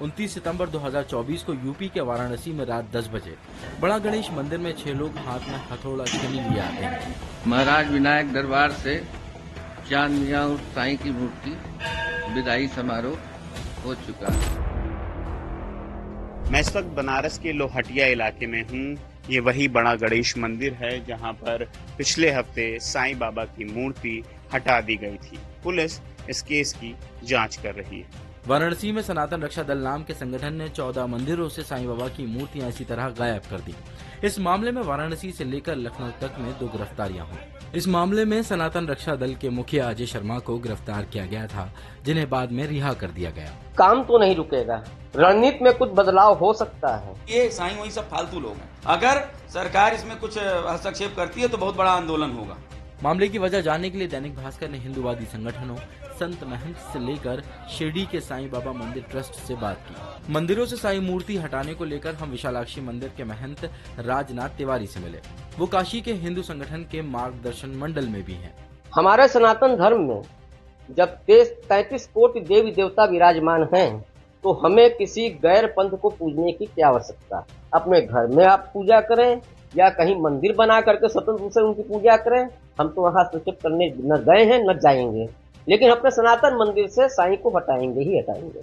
29 सितंबर 2024 को यूपी के वाराणसी में रात 10 बजे बड़ा गणेश मंदिर में 6 लोग हाथ में हथौड़ा छेनी लिए आते हैं। महाराज विनायक दरबार से चांद मियां और साईं की मूर्ति विदाई समारोह हो चुका है। मैं इस वक्त बनारस के लोहटिया इलाके में हूँ। ये वही बड़ा गणेश मंदिर है जहाँ पर पिछले हफ्ते साईं बाबा की मूर्ति हटा दी गई थी। पुलिस इस केस की जांच कर रही है। वाराणसी में सनातन रक्षा दल नाम के संगठन ने 14 मंदिरों से साईं बाबा की मूर्तियां इसी तरह गायब कर दी। इस मामले में वाराणसी से लेकर लखनऊ तक में 2 गिरफ्तारियां हुई। इस मामले में सनातन रक्षा दल के मुखिया अजय शर्मा को गिरफ्तार किया गया था, जिन्हें बाद में रिहा कर दिया गया। काम तो नहीं रुकेगा, रणनीति में कुछ बदलाव हो सकता है। ये साईं वही सब फालतू लोग हैं। अगर सरकार इसमें कुछ हस्तक्षेप करती है तो बहुत बड़ा आंदोलन होगा। मामले की वजह जानने के लिए दैनिक भास्कर ने हिंदूवादी संगठनों, संत महंत से लेकर शिरडी के साईं बाबा मंदिर ट्रस्ट से बात की। मंदिरों से साईं मूर्ति हटाने को लेकर हम विशालाक्षी मंदिर के महंत राजनाथ तिवारी से मिले। वो काशी के हिंदू संगठन के मार्गदर्शन मंडल में भी हैं। हमारे सनातन धर्म में जब 33 कोटि देवी देवता विराजमान हैं, तो हमें किसी गैर पंथ को पूजने की क्या आवश्यकता। अपने घर में आप पूजा करें या कहीं मंदिर बना करके स्वतंत्र रूप से उनकी पूजा करें। हम तो वहाँ हस्तक्षेप करने न गए हैं न जाएंगे, लेकिन अपने सनातन मंदिर से साईं को हटाएंगे ही हटाएंगे।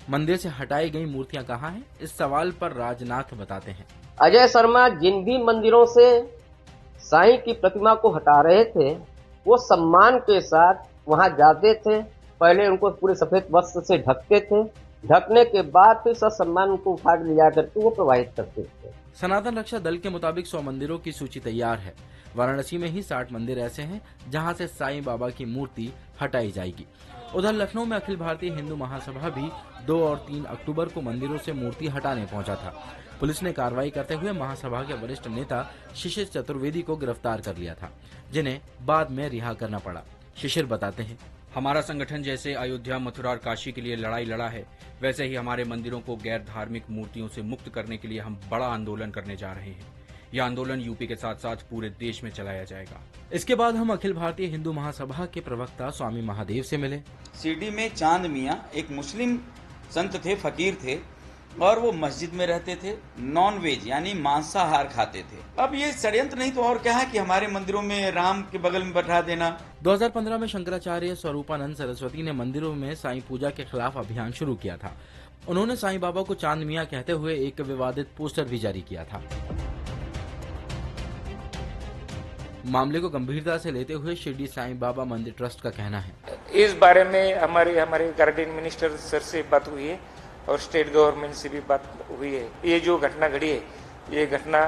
मंदिर से हटाई गई मूर्तियां कहाँ हैं? इस सवाल पर राजनाथ बताते हैं। अजय शर्मा जिन भी मंदिरों से साईं की प्रतिमा को हटा रहे थे, वो सम्मान के साथ वहां जाते थे। पहले उनको पूरे सफेद वस्त्र से ढकते थे, ढकने के बाद फिर सम्मान उनको उठा के लिया करके वो प्रवाहित करते थे। सनातन रक्षा दल के मुताबिक 100 मंदिरों की सूची तैयार है। वाराणसी में ही 60 मंदिर ऐसे हैं जहां से साईं बाबा की मूर्ति हटाई जाएगी। उधर लखनऊ में अखिल भारतीय हिंदू महासभा भी 2 और 3 अक्टूबर को मंदिरों से मूर्ति हटाने पहुंचा था। पुलिस ने कार्रवाई करते हुए महासभा के वरिष्ठ नेता शिशिर चतुर्वेदी को गिरफ्तार कर लिया था, जिन्हें बाद में रिहा करना पड़ा। शिशिर बताते हैं, हमारा संगठन जैसे अयोध्या, मथुरा और काशी के लिए लड़ाई लड़ा है, वैसे ही हमारे मंदिरों को गैर धार्मिक मूर्तियों से मुक्त करने के लिए हम बड़ा आंदोलन करने जा रहे हैं। यह आंदोलन यूपी के साथ साथ पूरे देश में चलाया जाएगा। इसके बाद हम अखिल भारतीय हिंदू महासभा के प्रवक्ता स्वामी महादेव से मिले। शिरडी में चांद मियां एक मुस्लिम संत थे, फकीर थे, और वो मस्जिद में रहते थे। नॉन वेज यानी मांसाहार खाते थे। अब ये षड्यंत्र नहीं तो और क्या है कि हमारे मंदिरों में राम के बगल में बैठा देना। 2015 में शंकराचार्य स्वरूपानंद सरस्वती ने मंदिरों में साईं पूजा के खिलाफ अभियान शुरू किया था। उन्होंने साईं बाबा को चांद मियां कहते हुए एक विवादित पोस्टर भी जारी किया था। मामले को गंभीरता से लेते हुए शिरडी साईं बाबा मंदिर ट्रस्ट का कहना है, इस बारे में हमारे गार्डियन मिनिस्टर सर से बात हुई है और स्टेट गवर्नमेंट से भी बात हुई है। ये जो घटना घड़ी है, ये घटना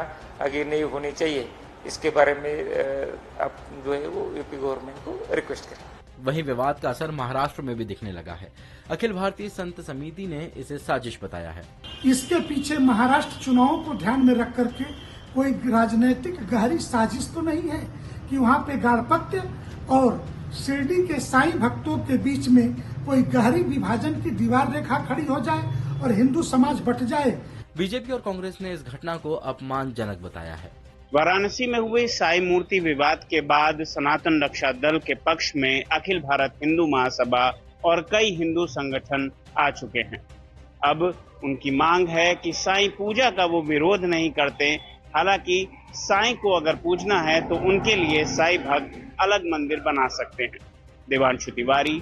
आगे नहीं होनी चाहिए। इसके बारे में आप जो है वो यूपी गवर्नमेंट को रिक्वेस्ट करें। वहीं विवाद का असर महाराष्ट्र में भी दिखने लगा है। अखिल भारतीय संत समिति ने इसे साजिश बताया है। इसके पीछे महाराष्ट्र चुनावों को ध्यान में रख करके कोई राजनीतिक गहरी साजिश तो नहीं है कि वहाँ पे गाणपत्य और शिरडी के साईं भक्तों के बीच में कोई गहरी विभाजन की दीवार रेखा खड़ी हो जाए और हिंदू समाज बट जाए। बीजेपी और कांग्रेस ने इस घटना को अपमानजनक बताया है। वाराणसी में हुए साईं मूर्ति विवाद के बाद सनातन रक्षा दल के पक्ष में अखिल भारत हिंदू महासभा और कई हिंदू संगठन आ चुके हैं। अब उनकी मांग है कि साईं पूजा का वो विरोध नहीं करते। हालांकि साईं को अगर पूजना है तो उनके लिए साईं भक्त अलग मंदिर बना सकते हैं। देवांशु तिवारी,